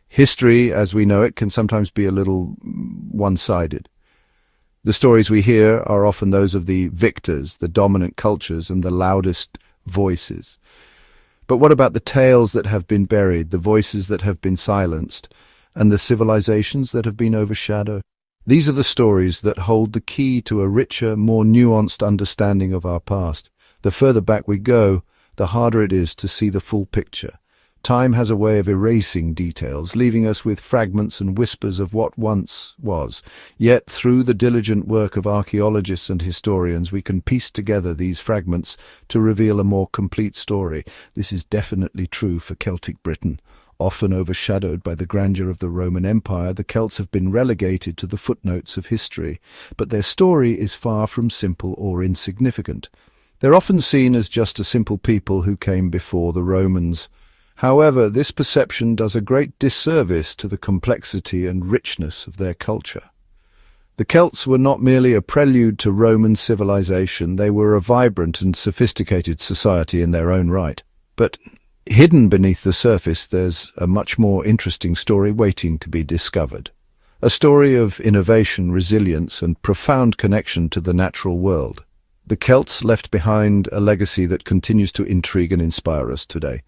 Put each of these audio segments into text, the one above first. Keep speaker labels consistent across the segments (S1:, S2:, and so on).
S1: History, as we know it, can sometimes be a little one-sided. The stories we hear are often those of the victors, the dominant cultures, and the loudest voices. But what about the tales that have been buried, the voices that have been silenced, and the civilizations that have been overshadowed? These are the stories that hold the key to a richer, more nuanced understanding of our past. The further back we go, the harder it is to see the full picture. Time has a way of erasing details, leaving us with fragments and whispers of what once was. Yet, through the diligent work of archaeologists and historians, we can piece together these fragments to reveal a more complete story. This is definitely true for Celtic Britain. Often overshadowed by the grandeur of the Roman Empire, the Celts have been relegated to the footnotes of history. But their story is far from simple or insignificant. They're often seen as just a simple people who came before the Romans. However, this perception does a great disservice to the complexity and richness of their culture. The Celts were not merely a prelude to Roman civilization, they were a vibrant and sophisticated society in their own right. But hidden beneath the surface, there's a much more interesting story waiting to be discovered. A story of innovation, resilience, and profound connection to the natural world. The Celts left behind a legacy that continues to intrigue and inspire us today.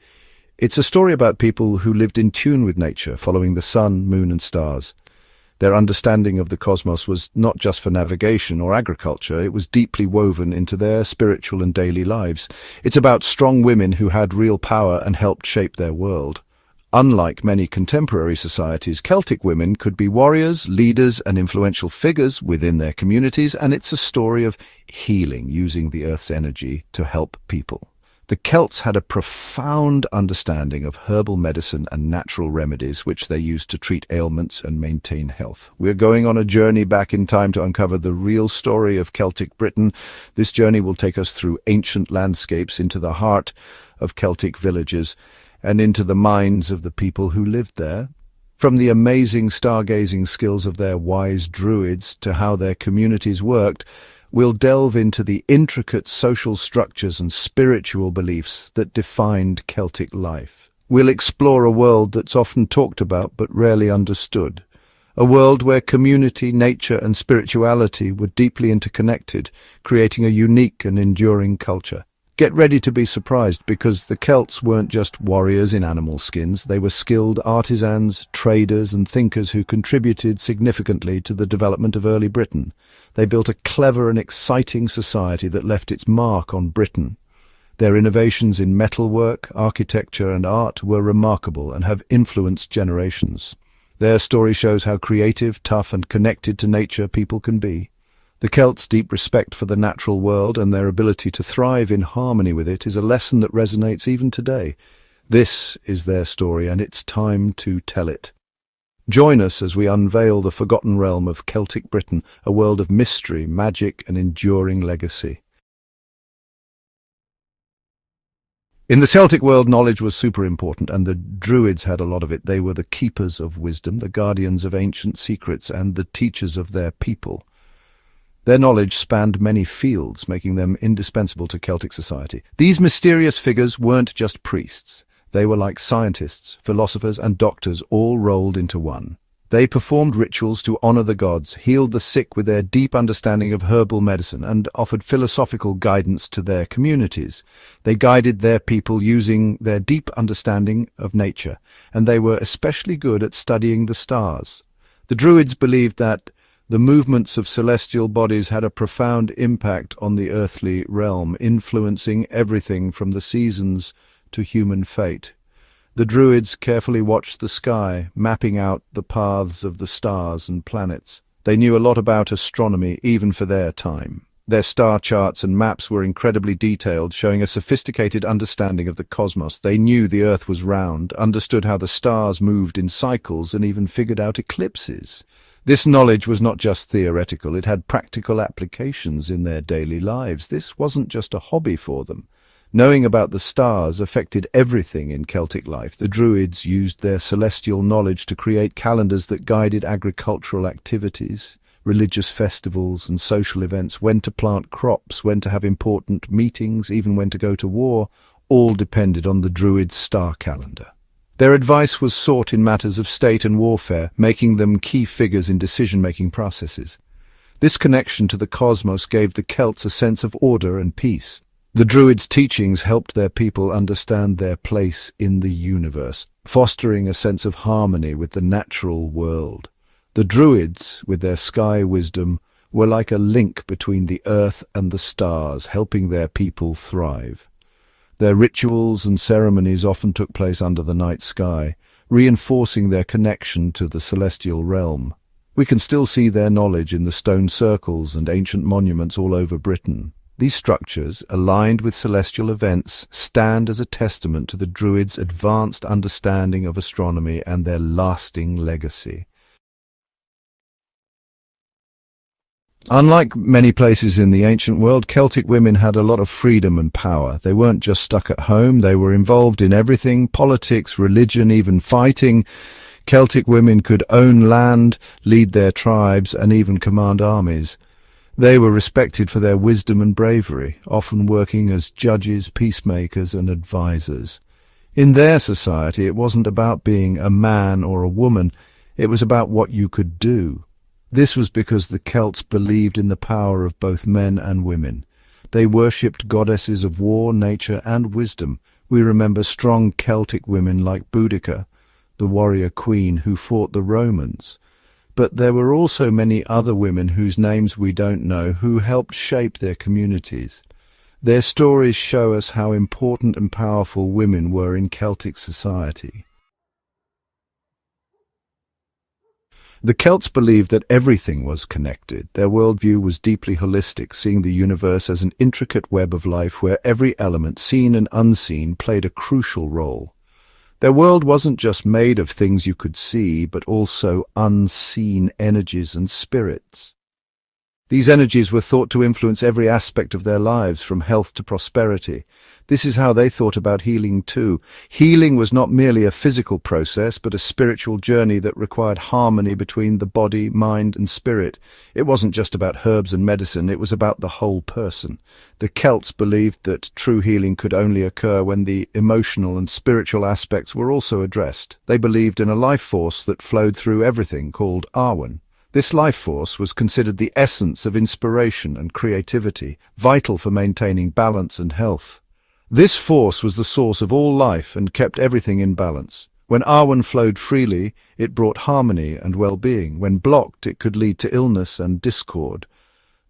S1: It's a story about people who lived in tune with nature, following the sun, moon, and stars. Their understanding of the cosmos was not just for navigation or agriculture, it was deeply woven into their spiritual and daily lives. It's about strong women who had real power and helped shape their world. Unlike many contemporary societies, Celtic women could be warriors, leaders, and influential figures within their communities, and it's a story of healing, using the earth's energy to help people. The Celts had a profound understanding of herbal medicine and natural remedies which they used to treat ailments and maintain health. We're going on a journey back in time to uncover the real story of Celtic Britain. This journey will take us through ancient landscapes, into the heart of Celtic villages, and into the minds of the people who lived there. From the amazing stargazing skills of their wise Druids to how their communities worked, we'll delve into the intricate social structures and spiritual beliefs that defined Celtic life. We'll explore a world that's often talked about but rarely understood. A world where community, nature, and spirituality were deeply interconnected, creating a unique and enduring culture. Get ready to be surprised, because the Celts weren't just warriors in animal skins. They were skilled artisans, traders, and thinkers who contributed significantly to the development of early Britain. They built a clever and exciting society that left its mark on Britain. Their innovations in metalwork, architecture, and art were remarkable and have influenced generations. Their story shows how creative, tough, and connected to nature people can be. The Celts' deep respect for the natural world and their ability to thrive in harmony with it is a lesson that resonates even today. This is their story, and it's time to tell it. Join us as we unveil the forgotten realm of Celtic Britain, a world of mystery, magic, and enduring legacy. In the Celtic world, knowledge was super important, and the Druids had a lot of it. They were the keepers of wisdom, the guardians of ancient secrets, and the teachers of their people. Their knowledge spanned many fields, making them indispensable to Celtic society. These mysterious figures weren't just priests. They were like scientists, philosophers, and doctors, all rolled into one. They performed rituals to honor the gods, healed the sick with their deep understanding of herbal medicine, and offered philosophical guidance to their communities. They guided their people using their deep understanding of nature, and they were especially good at studying the stars. The Druids believed that the movements of celestial bodies had a profound impact on the earthly realm, influencing everything from the seasons to human fate. The Druids carefully watched the sky, mapping out the paths of the stars and planets. They knew a lot about astronomy, even for their time. Their star charts and maps were incredibly detailed, showing a sophisticated understanding of the cosmos. They knew the Earth was round, understood how the stars moved in cycles, and even figured out eclipses. This knowledge was not just theoretical, it had practical applications in their daily lives. This wasn't just a hobby for them. Knowing about the stars affected everything in Celtic life. The Druids used their celestial knowledge to create calendars that guided agricultural activities, religious festivals, and social events. When to plant crops, when to have important meetings, even when to go to war, all depended on the Druids' star calendar. Their advice was sought in matters of state and warfare, making them key figures in decision-making processes. This connection to the cosmos gave the Celts a sense of order and peace. The Druids' teachings helped their people understand their place in the universe, fostering a sense of harmony with the natural world. The Druids, with their sky wisdom, were like a link between the earth and the stars, helping their people thrive. Their rituals and ceremonies often took place under the night sky, reinforcing their connection to the celestial realm. We can still see their knowledge in the stone circles and ancient monuments all over Britain. These structures, aligned with celestial events, stand as a testament to the Druids' advanced understanding of astronomy and their lasting legacy. Unlike many places in the ancient world, Celtic women had a lot of freedom and power. They weren't just stuck at home, they were involved in everything: politics, religion, even fighting. Celtic women could own land, lead their tribes, and even command armies. They were respected for their wisdom and bravery, often working as judges, peacemakers, and advisors. In their society, it wasn't about being a man or a woman, it was about what you could do. This was because the Celts believed in the power of both men and women. They worshipped goddesses of war, nature, and wisdom. We remember strong Celtic women like Boudica, the warrior queen who fought the Romans. But there were also many other women whose names we don't know who helped shape their communities. Their stories show us how important and powerful women were in Celtic society. The Celts believed that everything was connected. Their worldview was deeply holistic, seeing the universe as an intricate web of life where every element, seen and unseen, played a crucial role. Their world wasn't just made of things you could see, but also unseen energies and spirits. These energies were thought to influence every aspect of their lives, from health to prosperity. This is how they thought about healing too. Healing was not merely a physical process, but a spiritual journey that required harmony between the body, mind, and spirit. It wasn't just about herbs and medicine, it was about the whole person. The Celts believed that true healing could only occur when the emotional and spiritual aspects were also addressed. They believed in a life force that flowed through everything, called Arwen. This life force was considered the essence of inspiration and creativity, vital for maintaining balance and health. This force was the source of all life and kept everything in balance. When Arwen flowed freely, it brought harmony and well-being. When blocked, it could lead to illness and discord.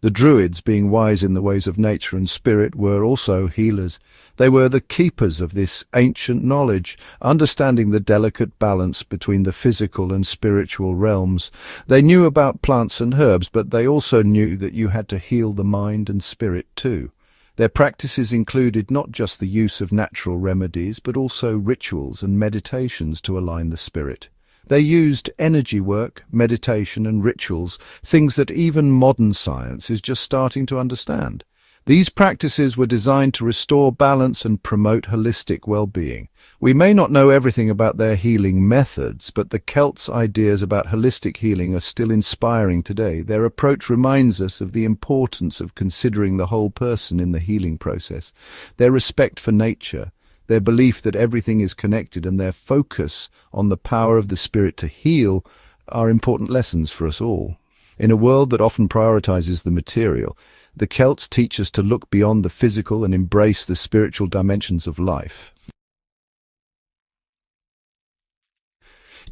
S1: The Druids, being wise in the ways of nature and spirit, were also healers. They were the keepers of this ancient knowledge, understanding the delicate balance between the physical and spiritual realms. They knew about plants and herbs, but they also knew that you had to heal the mind and spirit too. Their practices included not just the use of natural remedies, but also rituals and meditations to align the spirit. They used energy work, meditation, and rituals, things that even modern science is just starting to understand. These practices were designed to restore balance and promote holistic well-being. We may not know everything about their healing methods, but the Celts' ideas about holistic healing are still inspiring today. Their approach reminds us of the importance of considering the whole person in the healing process. Their respect for nature, their belief that everything is connected, and their focus on the power of the spirit to heal are important lessons for us all. In a world that often prioritizes the material, the Celts teach us to look beyond the physical and embrace the spiritual dimensions of life.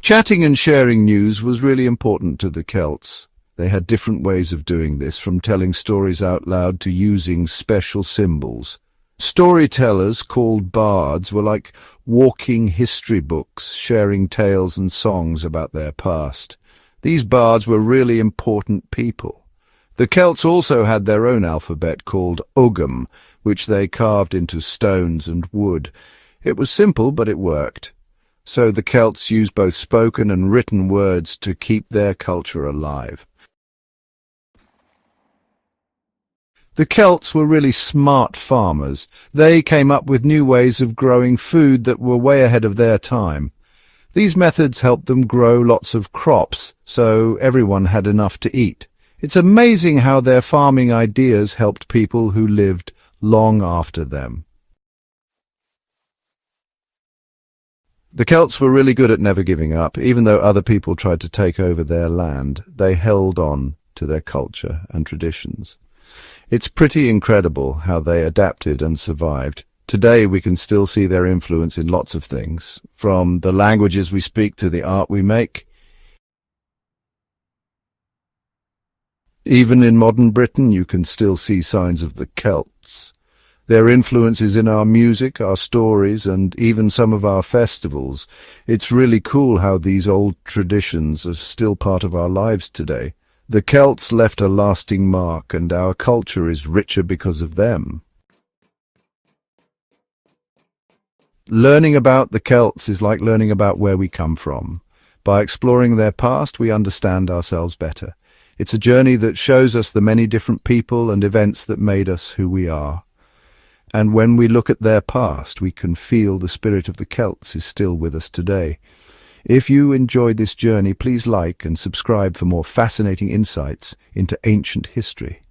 S1: Chatting and sharing news was really important to the Celts. They had different ways of doing this, from telling stories out loud to using special symbols. Storytellers, called bards, were like walking history books, sharing tales and songs about their past. These bards were really important people. The Celts also had their own alphabet called Ogam, which they carved into stones and wood. It was simple, but it worked. So the Celts used both spoken and written words to keep their culture alive. The Celts were really smart farmers. They came up with new ways of growing food that were way ahead of their time. These methods helped them grow lots of crops, so everyone had enough to eat. It's amazing how their farming ideas helped people who lived long after them. The Celts were really good at never giving up. Even though other people tried to take over their land, they held on to their culture and traditions. It's pretty incredible how they adapted and survived. Today we can still see their influence in lots of things, from the languages we speak to the art we make. Even in modern Britain you can still see signs of the Celts. Their influence is in our music, our stories, and even some of our festivals. It's really cool how these old traditions are still part of our lives today. The Celts left a lasting mark, and our culture is richer because of them. Learning about the Celts is like learning about where we come from. By exploring their past, we understand ourselves better. It's a journey that shows us the many different people and events that made us who we are. And when we look at their past, we can feel the spirit of the Celts is still with us today. If you enjoyed this journey, please like and subscribe for more fascinating insights into ancient history.